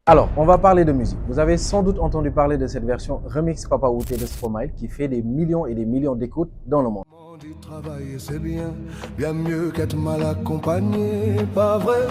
Alors, on va parler de musique. Vous avez sans doute entendu parler de cette version remix Papa Outé de Stromae qui fait des millions et des millions d'écoutes dans le monde. Du travail, c'est bien, bien mieux qu'être mal accompagné, pas vrai?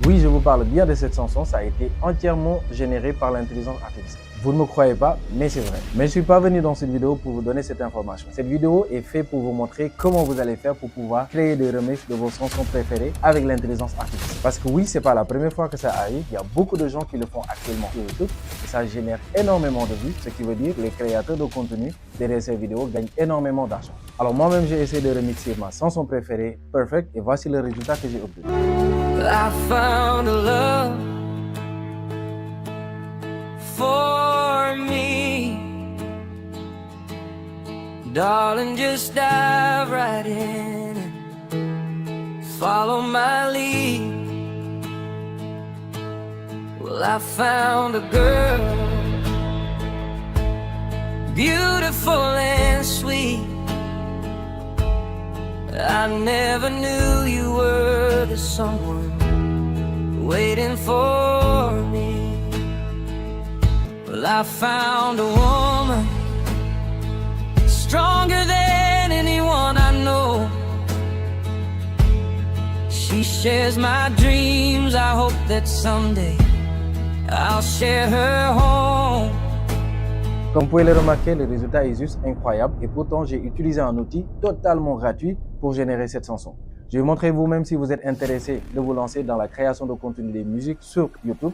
Oui, je vous parle bien de cette chanson, ça a été entièrement généré par l'intelligence artificielle. Vous ne me croyez pas, mais c'est vrai. Mais je ne suis pas venu dans cette vidéo pour vous donner cette information. Cette vidéo est faite pour vous montrer comment vous allez faire pour pouvoir créer des remixes de vos chansons préférées avec l'intelligence artificielle. Parce que oui, c'est pas la première fois que ça arrive. Il y a beaucoup de gens qui le font actuellement sur YouTube et ça génère énormément de vues, ce qui veut dire que les créateurs de contenu derrière ces vidéos gagnent énormément d'argent. Alors moi-même, j'ai essayé de remixer ma chanson préférée, Perfect, et voici le résultat que j'ai obtenu. I found a love for me. Darling, just dive right in and follow my lead. Well, I found a girl, beautiful and sweet. I never knew you were the someone waiting for me. Well, I found a woman stronger than anyone I know. She shares my dreams. I hope that someday I'll share her home. Comme vous pouvez le remarquer, le résultat est juste incroyable et pourtant j'ai utilisé un outil totalement gratuit pour générer cette chanson. Je vais vous montrer vous-même si vous êtes intéressé de vous lancer dans la création de contenu de musique sur YouTube,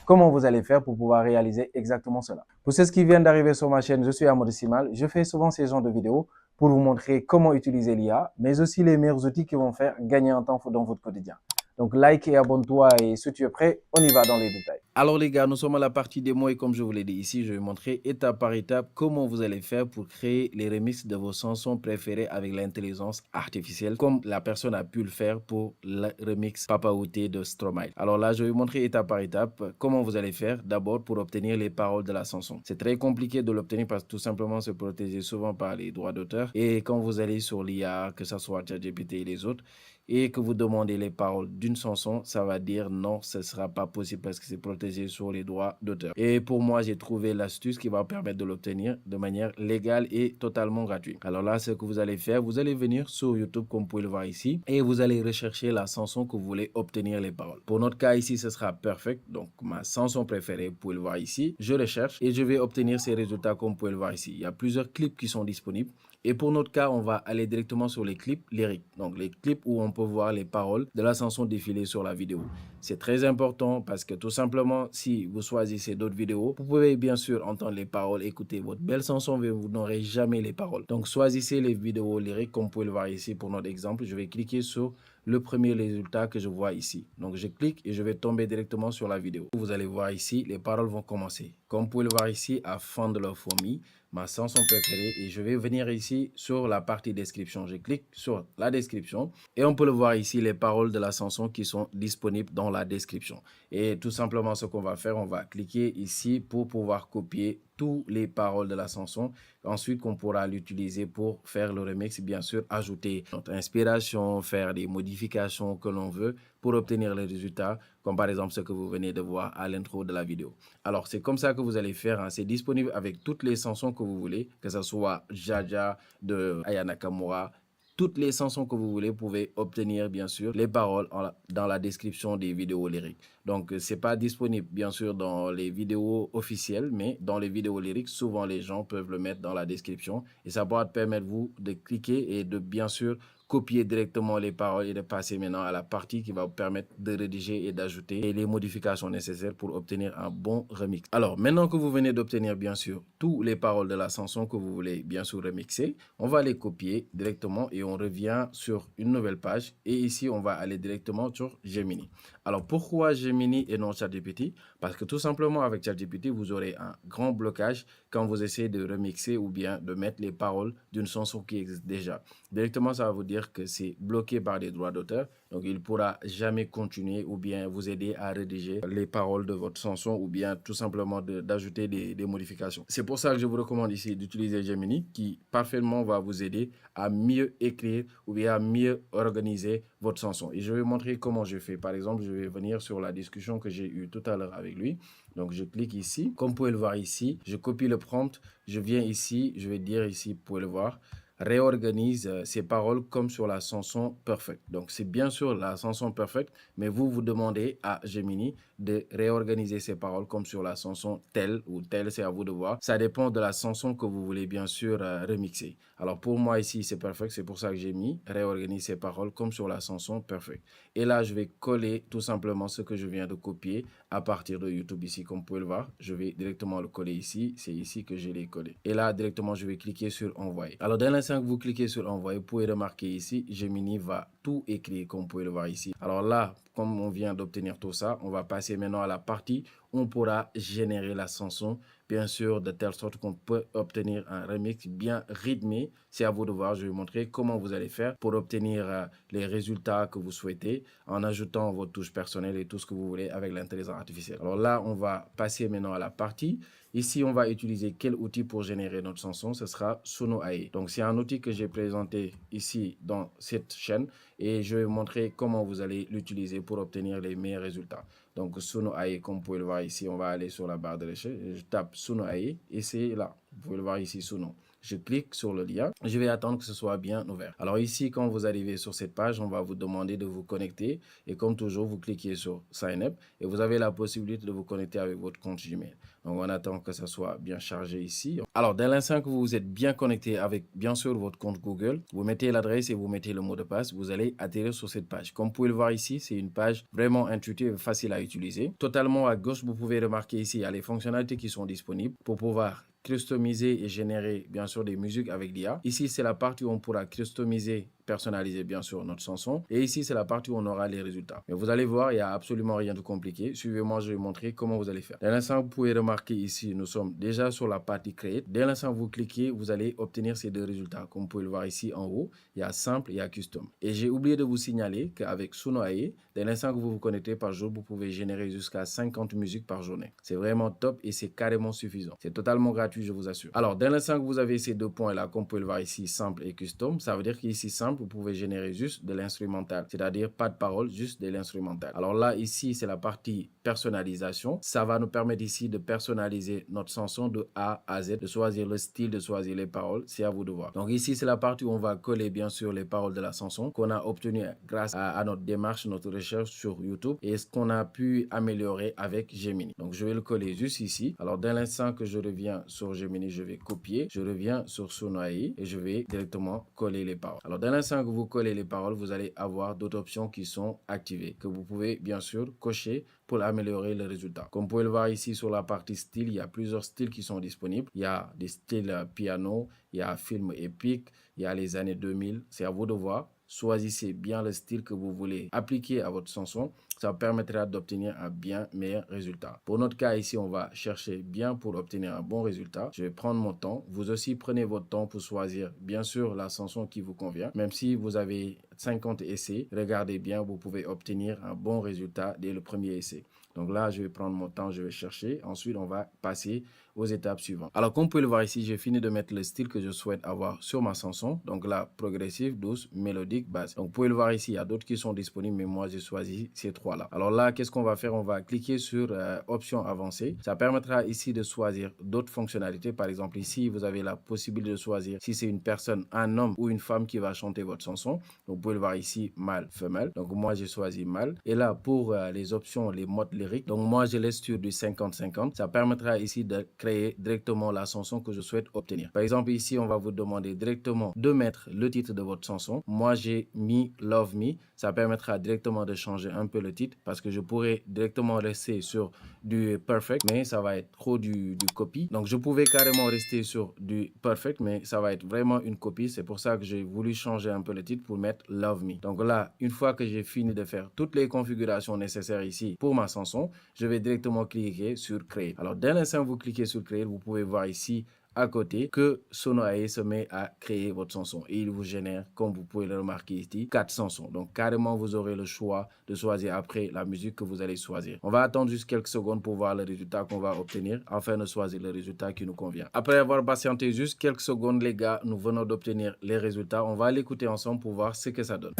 comment vous allez faire pour pouvoir réaliser exactement cela. Pour ceux qui viennent d'arriver sur ma chaîne, je suis Amadou Simal. Je fais souvent ces genres de vidéos pour vous montrer comment utiliser l'IA, mais aussi les meilleurs outils qui vont faire gagner un temps dans votre quotidien. Donc like et abonne-toi et si tu es prêt, on y va dans les détails. Alors les gars, nous sommes à la partie démo et comme je vous l'ai dit ici, je vais vous montrer étape par étape comment vous allez faire pour créer les remixes de vos chansons préférées avec l'intelligence artificielle comme la personne a pu le faire pour le remix Papa Outé de Stromae. Alors là, je vais vous montrer étape par étape comment vous allez faire d'abord pour obtenir les paroles de la chanson. C'est très compliqué de l'obtenir parce que tout simplement c'est protégé souvent par les droits d'auteur et quand vous allez sur l'IA, que ce soit ChatGPT et les autres, et que vous demandez les paroles d'une chanson, ça va dire non, ce ne sera pas possible parce que c'est protégé sur les droits d'auteur. Et pour moi, j'ai trouvé l'astuce qui va permettre de l'obtenir de manière légale et totalement gratuite. Alors là, ce que vous allez faire, vous allez venir sur YouTube comme vous pouvez le voir ici et vous allez rechercher la chanson que vous voulez obtenir les paroles. Pour notre cas ici, ce sera Perfect, donc ma chanson préférée, vous pouvez le voir ici. Je recherche et je vais obtenir ces résultats comme vous pouvez le voir ici. Il y a plusieurs clips qui sont disponibles. Et pour notre cas, on va aller directement sur les clips lyriques. Donc les clips où on peut voir les paroles de la chanson défiler sur la vidéo. C'est très important parce que tout simplement, si vous choisissez d'autres vidéos, vous pouvez bien sûr entendre les paroles, écouter votre belle chanson, mais vous n'aurez jamais les paroles. Donc choisissez les vidéos lyriques comme vous pouvez le voir ici pour notre exemple. Je vais cliquer sur le premier résultat que je vois ici. Donc je clique et je vais tomber directement sur la vidéo. Vous allez voir ici, les paroles vont commencer. Comme vous pouvez le voir ici, à Fond de Love for Me, ma chanson préférée, et je vais venir ici sur la partie description. Je clique sur la description et on peut le voir ici, les paroles de la chanson qui sont disponibles dans la description. Et tout simplement, ce qu'on va faire, on va cliquer ici pour pouvoir copier toutes les paroles de la chanson. Ensuite, qu'on pourra l'utiliser pour faire le remix, bien sûr, ajouter notre inspiration, faire des modifications que l'on veut pour obtenir les résultats, comme par exemple ce que vous venez de voir à l'intro de la vidéo. Alors, c'est comme ça que vous allez faire. Hein. C'est disponible avec toutes les chansons que vous voulez, que ce soit Jaja de Aya Nakamura. Toutes les chansons que vous voulez, vous pouvez obtenir bien sûr les paroles dans la description des vidéos lyriques. Donc, ce n'est pas disponible bien sûr dans les vidéos officielles, mais dans les vidéos lyriques, souvent les gens peuvent le mettre dans la description. Et ça pourra te permettre vous de cliquer et de bien sûr copier directement les paroles et de passer maintenant à la partie qui va vous permettre de rédiger et d'ajouter les modifications nécessaires pour obtenir un bon remix. Alors, maintenant que vous venez d'obtenir bien sûr toutes les paroles de la chanson que vous voulez bien sûr remixer, on va les copier directement et on revient sur une nouvelle page et ici on va aller directement sur Gemini. Alors, pourquoi Gemini et non ChatGPT? Parce que tout simplement avec ChatGPT, vous aurez un grand blocage quand vous essayez de remixer ou bien de mettre les paroles d'une chanson qui existe déjà. Directement, ça va vous dire dire que c'est bloqué par des droits d'auteur. Donc, il ne pourra jamais continuer ou bien vous aider à rédiger les paroles de votre chanson ou bien tout simplement d'ajouter des modifications. C'est pour ça que je vous recommande ici d'utiliser Gemini qui parfaitement va vous aider à mieux écrire ou bien à mieux organiser votre chanson. Et je vais montrer comment je fais. Par exemple, je vais venir sur la discussion que j'ai eue tout à l'heure avec lui. Donc, je clique ici. Comme vous pouvez le voir ici, je copie le prompt. Je viens ici, je vais dire ici, vous pouvez le voir, réorganise ces paroles comme sur la chanson Perfect. Donc, c'est bien sûr la chanson Perfect, mais vous demandez à Gemini de réorganiser ces paroles comme sur la chanson telle ou telle, c'est à vous de voir. Ça dépend de la chanson que vous voulez bien sûr remixer. Alors, pour moi ici, c'est Perfect, c'est pour ça que j'ai mis réorganise ces paroles comme sur la chanson Perfect. Et là, je vais coller tout simplement ce que je viens de copier à partir de YouTube ici, comme vous pouvez le voir. Je vais directement le coller ici. C'est ici que je l'ai collé. Et là, directement, je vais cliquer sur envoyer. Alors, dès l'instant que vous cliquez sur envoyer, vous pouvez remarquer ici, Gemini va tout écrire, comme vous pouvez le voir ici. Alors là, comme on vient d'obtenir tout ça, on va passer maintenant à la partie où on pourra générer la chanson, bien sûr, de telle sorte qu'on peut obtenir un remix bien rythmé. C'est à vous de voir. Je vais vous montrer comment vous allez faire pour obtenir les résultats que vous souhaitez en ajoutant votre touche personnelle et tout ce que vous voulez avec l'intelligence artificielle. Alors là, on va passer maintenant à la partie. Ici, on va utiliser quel outil pour générer notre chanson? Ce sera Suno AI. Donc, c'est un outil que j'ai présenté ici dans cette chaîne et je vais vous montrer comment vous allez l'utiliser pour obtenir les meilleurs résultats. Donc, Suno AI, comme vous pouvez le voir ici, on va aller sur la barre de recherche. Je tape Suno AI et c'est là. Vous pouvez le voir ici, Suno. Je clique sur le lien. Je vais attendre que ce soit bien ouvert. Alors ici, quand vous arrivez sur cette page, on va vous demander de vous connecter. Et comme toujours, vous cliquez sur Sign Up et vous avez la possibilité de vous connecter avec votre compte Gmail. Donc, on attend que ça soit bien chargé ici. Alors, dès l'instant que vous êtes bien connecté avec, bien sûr, votre compte Google, vous mettez l'adresse et vous mettez le mot de passe. Vous allez atterrir sur cette page. Comme vous pouvez le voir ici, c'est une page vraiment intuitive et facile à utiliser. Totalement à gauche, vous pouvez remarquer ici, il y a les fonctionnalités qui sont disponibles pour pouvoir customiser et générer bien sûr des musiques avec l'IA. Ici, c'est la partie où on pourra customiser, personnaliser bien sûr notre chanson. Et ici, c'est la partie où on aura les résultats. Mais vous allez voir, il n'y a absolument rien de compliqué. Suivez-moi, je vais vous montrer comment vous allez faire. Dès l'instant, vous pouvez remarquer ici, nous sommes déjà sur la partie Create. Dès l'instant vous cliquez, vous allez obtenir ces deux résultats. Comme vous pouvez le voir ici en haut, il y a Simple et il y a Custom. Et j'ai oublié de vous signaler qu'avec Suno AI, dès l'instant que vous vous connectez par jour, vous pouvez générer jusqu'à 50 musiques par journée. C'est vraiment top et c'est carrément suffisant. C'est totalement gratuit, je vous assure. Alors, dès l'instant que vous avez ces deux points-là, comme vous pouvez le voir ici, Simple et Custom, ça veut dire qu'ici, Simple, vous pouvez générer juste de l'instrumental, c'est-à-dire pas de parole, juste de l'instrumental. Alors là, ici, c'est la partie personnalisation. Ça va nous permettre ici de personnaliser notre chanson de A à Z, de choisir le style, de choisir les paroles. C'est à vous de voir. Donc ici, c'est la partie où on va coller bien sûr les paroles de la chanson qu'on a obtenues grâce à notre démarche, notre recherche sur YouTube et ce qu'on a pu améliorer avec Gemini. Donc je vais le coller juste ici. Alors dès l'instant que je reviens sur Gemini, je vais copier. Je reviens sur Suno AI et je vais directement coller les paroles. Alors dès l'instant que vous collez les paroles, vous allez avoir d'autres options qui sont activées que vous pouvez bien sûr cocher pour améliorer le résultat. Comme vous pouvez le voir ici sur la partie style, il y a plusieurs styles qui sont disponibles. Il y a des styles piano, il y a film épique, il y a les années 2000. C'est à vous de voir. Choisissez bien le style que vous voulez appliquer à votre chanson. Ça permettra d'obtenir un bien meilleur résultat. Pour notre cas ici, on va chercher bien pour obtenir un bon résultat. Je vais prendre mon temps. Vous aussi, prenez votre temps pour choisir bien sûr la chanson qui vous convient. Même si vous avez 50 essais, regardez bien, vous pouvez obtenir un bon résultat dès le premier essai. Donc là, je vais prendre mon temps, je vais chercher. Ensuite, on va passer aux étapes suivantes. Alors, comme vous pouvez le voir ici, j'ai fini de mettre le style que je souhaite avoir sur ma chanson. Donc là, progressive, douce, mélodique, basse. Donc, vous pouvez le voir ici, il y a d'autres qui sont disponibles, mais moi, j'ai choisi ces trois-là. Alors là, qu'est-ce qu'on va faire? On va cliquer sur options avancées. Ça permettra ici de choisir d'autres fonctionnalités. Par exemple, ici, vous avez la possibilité de choisir si c'est une personne, un homme ou une femme qui va chanter votre chanson. Donc, vous pouvez le voir ici, mâle, femelle. Donc, moi, j'ai choisi mâle. Et là, pour les options, les modes lyriques, donc moi, je laisse sur du 50-50. Ça permettra ici de créer directement la chanson que je souhaite obtenir. Par exemple, ici, on va vous demander directement de mettre le titre de votre chanson. Moi, j'ai mis Love Me. Ça permettra directement de changer un peu le titre parce que je pourrais directement rester sur du Perfect, mais ça va être trop du copy. Donc, je pouvais carrément rester sur du Perfect, mais ça va être vraiment une copie. C'est pour ça que j'ai voulu changer un peu le titre pour mettre Love Me. Donc là, une fois que j'ai fini de faire toutes les configurations nécessaires ici pour ma chanson, je vais directement cliquer sur Créer. Alors, dès l'instant où vous cliquez sur Créer, vous pouvez voir ici à côté que Sono AI se met à créer votre chanson et il vous génère, comme vous pouvez le remarquer ici, 4 chansons. Donc carrément, vous aurez le choix de choisir après la musique que vous allez choisir. On va attendre juste quelques secondes pour voir le résultat qu'on va obtenir afin de choisir le résultat qui nous convient. Après avoir patienté juste quelques secondes, les gars, nous venons d'obtenir les résultats. On va l'écouter ensemble pour voir ce que ça donne.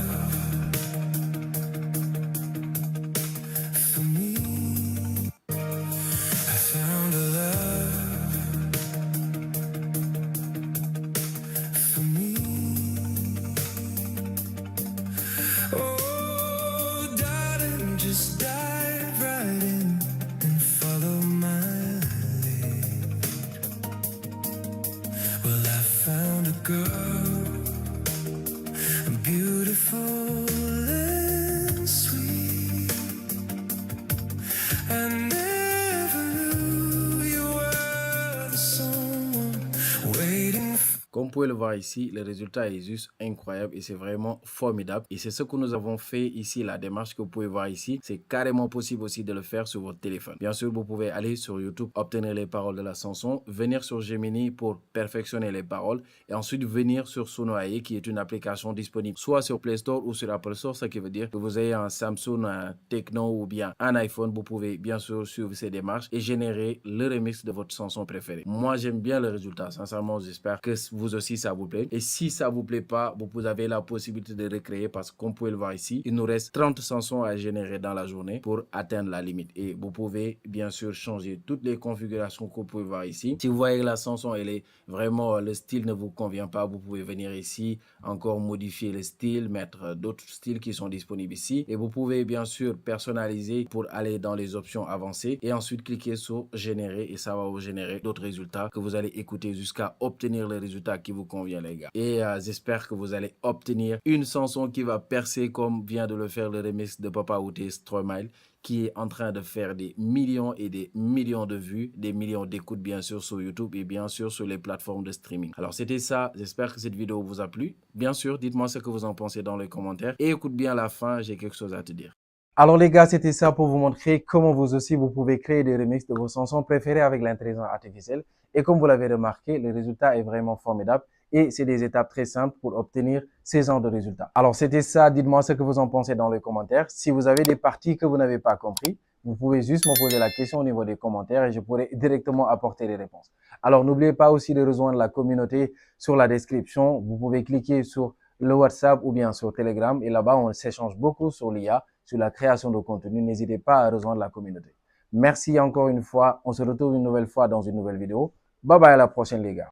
Just dive right in and follow my lead. Well, I found a girl, beautiful and sweet. I never knew you were the someone waiting for. Comme vous pouvez le voir ici, le résultat est juste incroyable et c'est vraiment formidable. Et c'est ce que nous avons fait ici, la démarche que vous pouvez voir ici. C'est carrément possible aussi de le faire sur votre téléphone. Bien sûr, vous pouvez aller sur YouTube, obtenir les paroles de la chanson, venir sur Gemini pour perfectionner les paroles et ensuite venir sur Sono AI qui est une application disponible soit sur Play Store ou sur Apple Store, ce qui veut dire que vous ayez un Samsung, un Tecno ou bien un iPhone, vous pouvez bien sûr suivre ces démarches et générer le remix de votre chanson préférée. Moi, j'aime bien le résultat. Sincèrement, j'espère que vous aussi ça vous plaît. Et si ça vous plaît pas, vous avez la possibilité de recréer parce que comme vous pouvez le voir ici, il nous reste 30 chansons à générer dans la journée pour atteindre la limite. Et vous pouvez bien sûr changer toutes les configurations que vous pouvez voir ici. Si vous voyez que la chanson, elle est vraiment, le style ne vous convient pas, vous pouvez venir ici, encore modifier le style, mettre d'autres styles qui sont disponibles ici. Et vous pouvez bien sûr personnaliser pour aller dans les options avancées et ensuite cliquer sur générer et ça va vous générer d'autres résultats que vous allez écouter jusqu'à obtenir les résultats qui vous convient, les gars. Et j'espère que vous allez obtenir une chanson qui va percer comme vient de le faire le remix de Papa Outé Stromae, qui est en train de faire des millions et des millions de vues, des millions d'écoutes bien sûr sur YouTube et bien sûr sur les plateformes de streaming. Alors c'était ça, j'espère que cette vidéo vous a plu. Bien sûr, dites-moi ce que vous en pensez dans les commentaires et écoute bien la fin, j'ai quelque chose à te dire. Alors les gars, c'était ça pour vous montrer comment vous aussi, vous pouvez créer des remixes de vos chansons préférées avec l'intelligence artificielle. Et comme vous l'avez remarqué, le résultat est vraiment formidable et c'est des étapes très simples pour obtenir ces genres de résultats. Alors c'était ça, dites-moi ce que vous en pensez dans les commentaires. Si vous avez des parties que vous n'avez pas compris, vous pouvez juste me poser la question au niveau des commentaires et je pourrai directement apporter les réponses. Alors n'oubliez pas aussi de rejoindre la communauté sur la description. Vous pouvez cliquer sur le WhatsApp ou bien sur Telegram et là-bas on s'échange beaucoup sur l'IA, sur la création de contenu. N'hésitez pas à rejoindre la communauté. Merci encore une fois. On se retrouve une nouvelle fois dans une nouvelle vidéo. Bye bye, à la prochaine les gars.